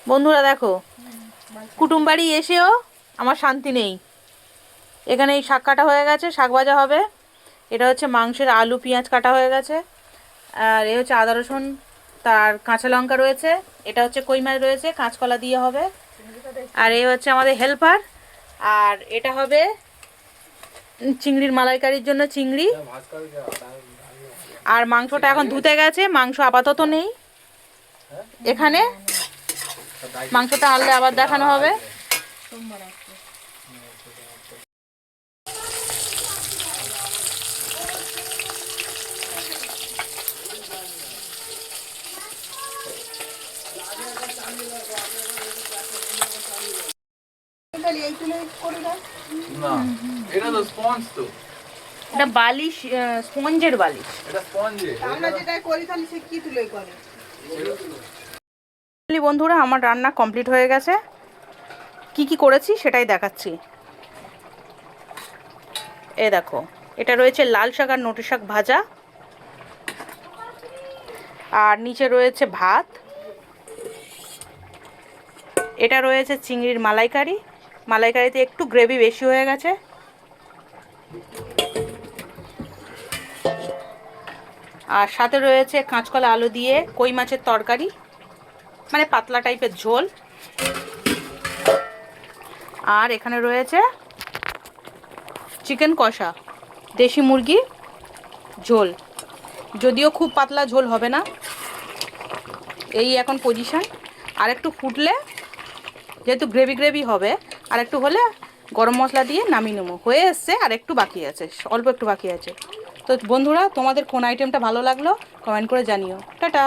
বন্ধুরা দেখো, কুটুম বাড়ি এসেও আমার শান্তি নেই। এখানে এই শাক কাটা হয়ে গেছে, শাক ভাজা হবে। এটা হচ্ছে মাংসের আলু পেঁয়াজ কাটা হয়ে গেছে। আর এ হচ্ছে আদা রসুন, তার কাঁচা লঙ্কা রয়েছে। এটা হচ্ছে কই মাছ রয়েছে, কাঁচকলা দিয়ে হবে। আর এ হচ্ছে আমাদের হেল্পার। আর এটা হবে চিংড়ির মালাইকারির জন্য চিংড়ি। আর মাংসটা এখন ধুতে গেছে, মাংস আপাতত নেই এখানে। মাংসটা আনলে আবার দেখানো হবে। এটা তো স্পঞ্জ তো। এটা বালিশ, স্পঞ্জের বালিশ। এটা স্পঞ্জে। আমরা যেটা করি তাহলে সে কি তুলে করে? বন্ধুরা, আমার রান্না কমপ্লিট হয়ে গেছে। কি কি করেছি সেটাই দেখাচ্ছি। এ দেখো, এটা রয়েছে লাল শাক আর নোটে শাক ভাজা। আর নিচে রয়েছে ভাত। এটা রয়েছে চিংড়ির মালাইকারি। মালাইকারিতে একটু গ্রেভি বেশি হয়ে গেছে। আর সাথে রয়েছে কাঁচকলা আলু দিয়ে কই মাছের তরকারি, মানে পাতলা টাইপের ঝোল। আর এখানে রয়েছে চিকেন কষা, দেশি মুরগি ঝোল। যদিও খুব পাতলা ঝোল হবে না, এই এখন পজিশন। আর একটু ফুটলে, যেহেতু গ্রেভি গ্রেভি হবে, আর একটু হলে গরম মশলা দিয়ে নামিয়ে নেবো। হয়ে এসছে, আর একটু বাকি আছে, অল্প একটু বাকি আছে। তো বন্ধুরা, তোমাদের কোন আইটেমটা ভালো লাগলো কমেন্ট করে জানিও। টাটা।